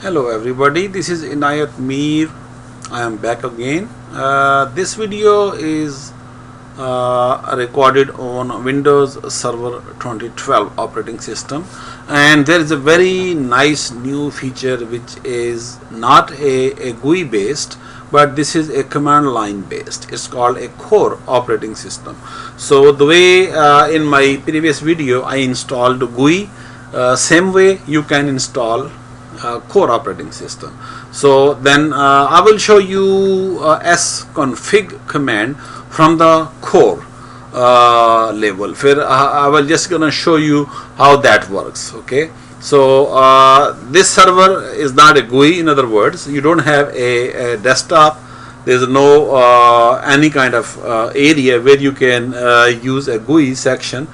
Hello everybody, this is Enayat Meer. I am back again. This video is recorded on Windows Server 2012 operating system, and there is a very nice new feature which is not a GUI based, but this is a command line based. It's called a core operating system. So the way in my previous video I installed GUI, same way you can install core operating system. So then I will show you sconfig command from the core level, where I will just gonna show you how that works. Okay, so this server is not a GUI. In other words, you don't have a desktop. There's no any kind of area where you can use a GUI section,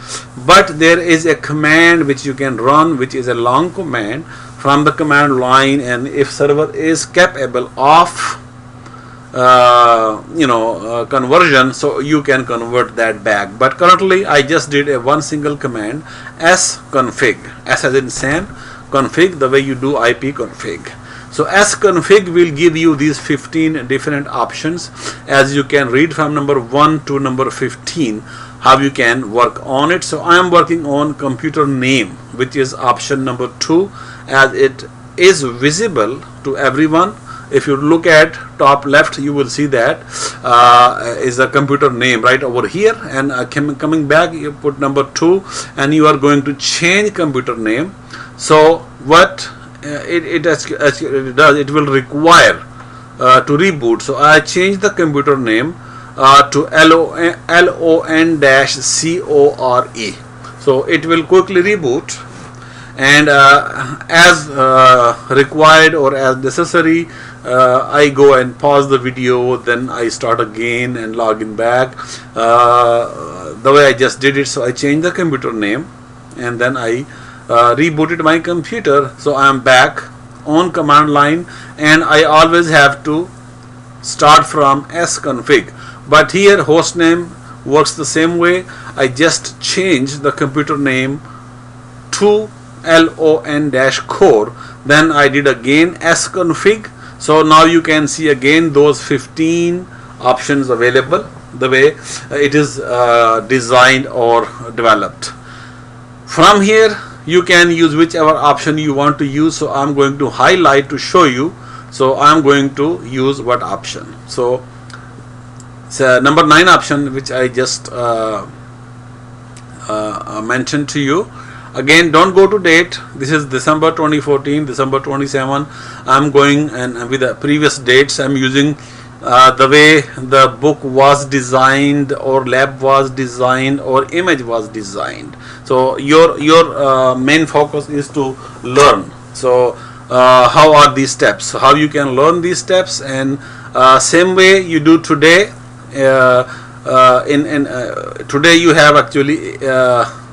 but there is a command which you can run, which is a long command from the command line, and if server is capable of conversion, so you can convert that back. But currently I just did a one single command, sconfig, s as in Sam, config, the way you do IP config. So sconfig will give you these 15 different options, as you can read from number 1 to number 15 how you can work on it. So I am working on computer name, which is option number 2, as it is visible to everyone. If you look at top left, you will see that is a computer name right over here, and coming back you put number 2 and you are going to change computer name. So what it does, it will require to reboot. So I changed the computer name to LON-CORE. So it will quickly reboot, and as required or as necessary, I go and pause the video, then I start again and log in back the way I just did it. So I changed the computer name and then I rebooted my computer. So I am back on command line, and I always have to start from sconfig, but here hostname works the same way. I just changed the computer name to LON-core, then I did again sconfig. So now you can see again those 15 options available, the way it is designed or developed. From here you can use whichever option you want to use. So I'm going to highlight to show you. So I'm going to use what option. So number 9 option, which I just mentioned to you. Again, don't go to date. This is December 2014, December 27. I'm going and with the previous dates I'm using the way the book was designed, or lab was designed, or image was designed. So your main focus is to learn. So how are these steps? So how you can learn these steps, and same way you do today. Today you have actually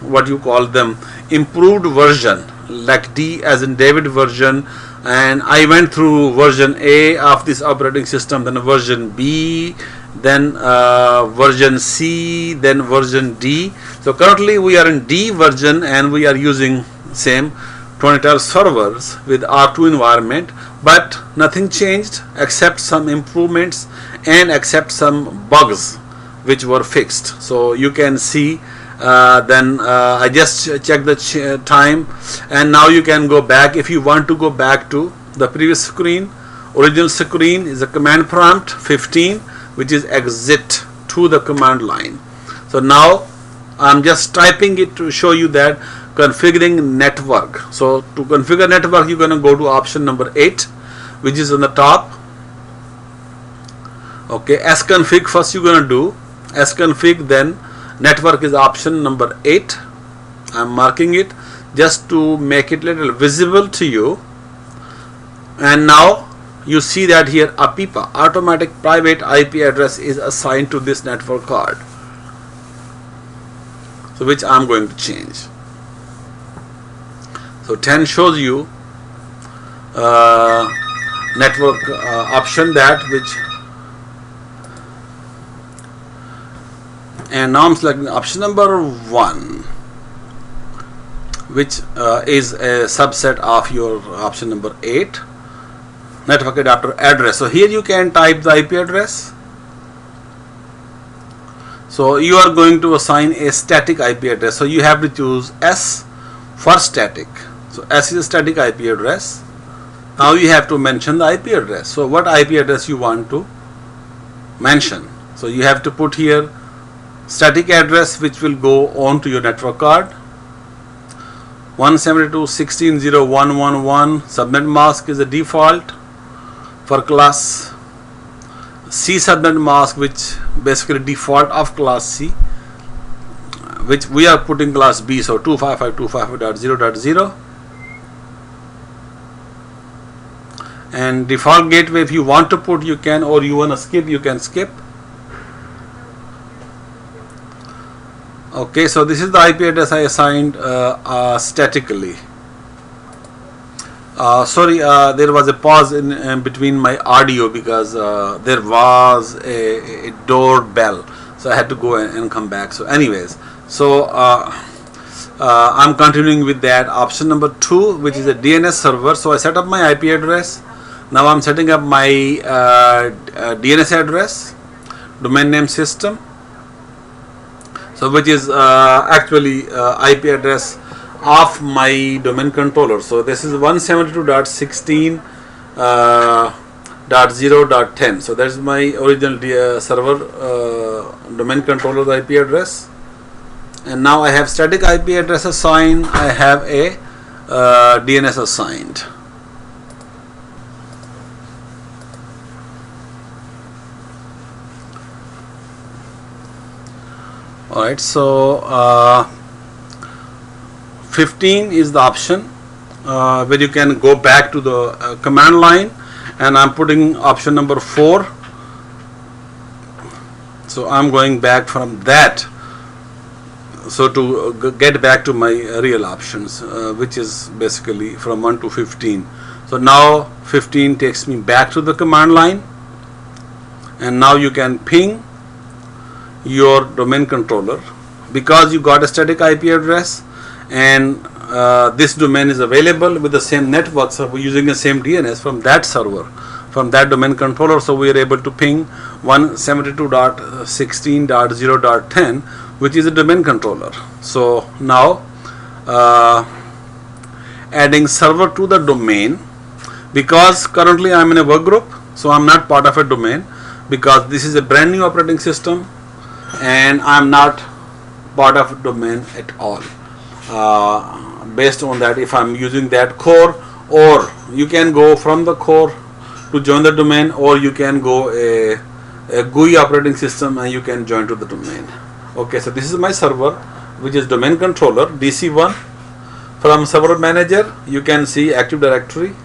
what you call them improved version, like D as in David version, and I went through version A of this operating system, then version B, then version C, then version D. So currently we are in D version, and we are using same 2012 servers with R2 environment, but nothing changed except some improvements and except some bugs which were fixed. So you can see then I just checked the time, and now you can go back. If you want to go back to the previous screen, original screen is a command prompt 15, which is exit to the command line. So now I'm just typing it to show you that configuring network. So to configure network, you're going to go to option number 8, which is on the top. Okay, sconfig first you're going to do sconfig, then network is option number 8. I'm marking it just to make it little visible to you. And now you see that here APIPA, automatic private IP address, is assigned to this network card, so which I'm going to change. So 10 shows you network option, that which, and now I'm selecting option number 1, which is a subset of your option number 8. network adapter address. So here you can type the IP address. So you are going to assign a static IP address. So you have to choose S for static. So S is a static IP address. Now you have to mention the IP address. So what IP address you want to mention? So you have to put here static address which will go on to your network card. 172.16.0.1.1.1 subnet mask is the default for class C subnet mask, which basically default of class C, which we are putting class B, so 255.255.0.0. And default gateway, if you want to put you can, or you want to skip you can skip. Okay, so this is the IP address I assigned statically. Sorry, there was a pause in between my audio because there was a doorbell, so I had to go and come back. So anyways, so I'm continuing with that option number 2, which is a DNS server. So I set up my IP address. Now I'm setting up my DNS address, domain name system, so which is actually IP address of my domain controller. So this is 172.16.0.10. So that's my original server domain controller IP address. And now I have static IP address assigned. I have a DNS assigned. Alright, so 15 is the option where you can go back to the command line, and I'm putting option number 4. So I'm going back from that, so to get back to my real options, which is basically from 1 to 15. So now 15 takes me back to the command line, and now you can ping your domain controller because you got a static IP address, and this domain is available with the same network, so we're using the same DNS from that server, from that domain controller. So we are able to ping 172.16.0.10, which is a domain controller. So now adding server to the domain, because currently I'm in a work group, so I'm not part of a domain because this is a brand new operating system and I'm not part of a domain at all. Based on that, if I'm using that core, or you can go from the core to join the domain, or you can go a GUI operating system and you can join to the domain. Okay, so this is my server, which is domain controller DC1. From server manager you can see Active Directory.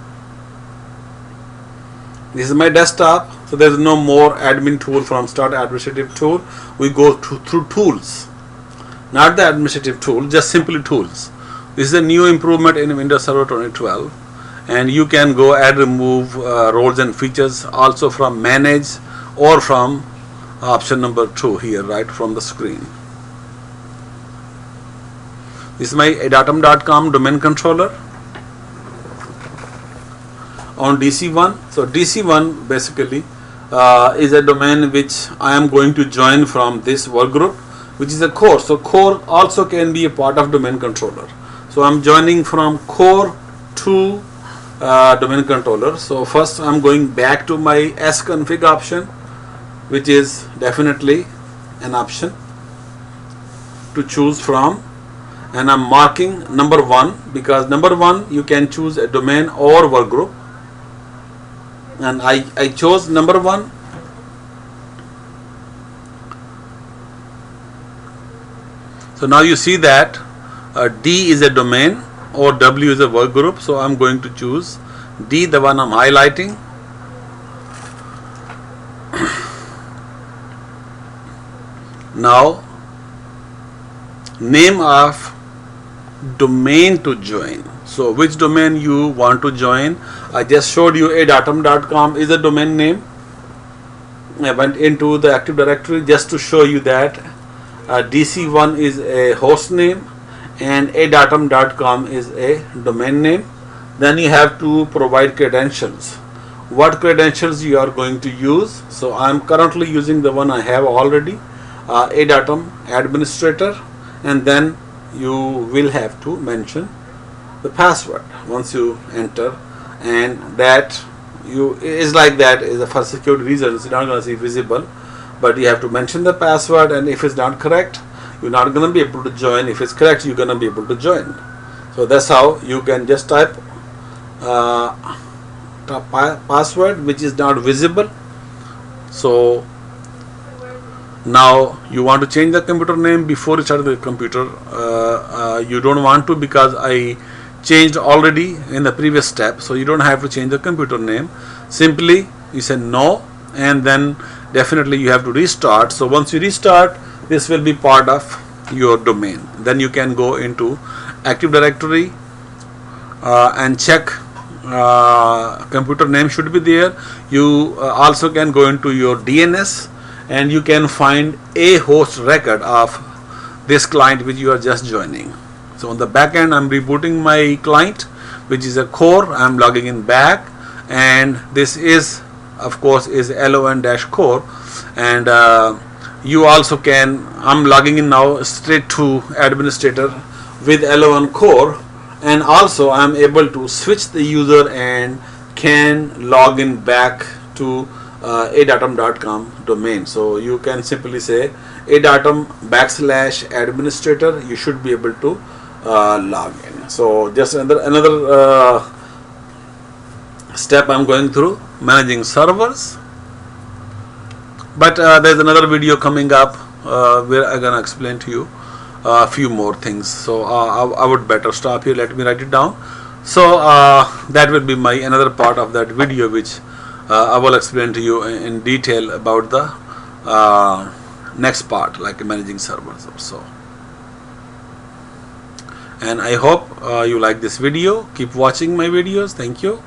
This is my desktop, so there is no more admin tool from start administrative tool. We go through tools, not the administrative tool, just simply tools. This is a new improvement in Windows Server 2012, and you can go add, remove roles and features also from manage or from option number 2 here, right from the screen. This is my adatum.com domain controller on DC1. So DC1 basically is a domain which I am going to join from this work group, which is a core. So core also can be a part of domain controller. So I'm joining from core to domain controller. So first I'm going back to my sconfig option, which is definitely an option to choose from, and I'm marking number 1 because number 1 you can choose a domain or work group, and I chose number 1. So now you see that D is a domain or W is a work group, so I'm going to choose D, the one I'm highlighting. Now name of domain to join. So which domain you want to join? I just showed you adatum.com is a domain name. I went into the Active Directory just to show you that DC1 is a host name and adatum.com is a domain name. Then you have to provide credentials what credentials you are going to use. So I'm currently using the one I have already, ADATOM administrator, and then you will have to mention the password once you enter, and that you is like that is for security reasons you're not going to see visible, but you have to mention the password, and if it's not correct you're not going to be able to join. If it's correct you're going to be able to join. So that's how you can just type password which is not visible. So now you want to change the computer name before you start the computer. You don't want to, because I changed already in the previous step, so you don't have to change the computer name. Simply you say no, and then definitely you have to restart. So once you restart, this will be part of your domain. Then you can go into Active Directory and check computer name should be there. You also can go into your DNS and you can find a host record of this client which you are just joining. So on the back end I'm rebooting my client, which is a core. I'm logging in back, and this is of course is LON-core, and you also can, I'm logging in now straight to administrator with LON core, and also I'm able to switch the user and can log in back to adatom.com domain. So you can simply say adatom/administrator. You should be able to log in. So just another step I'm going through, managing servers. But there's another video coming up where I'm gonna explain to you a few more things. So I would better stop here. Let me write it down. So that will be my another part of that video, which I will explain to you in detail about the next part, like managing servers or so. And I hope you like this video. Keep watching my videos. Thank you.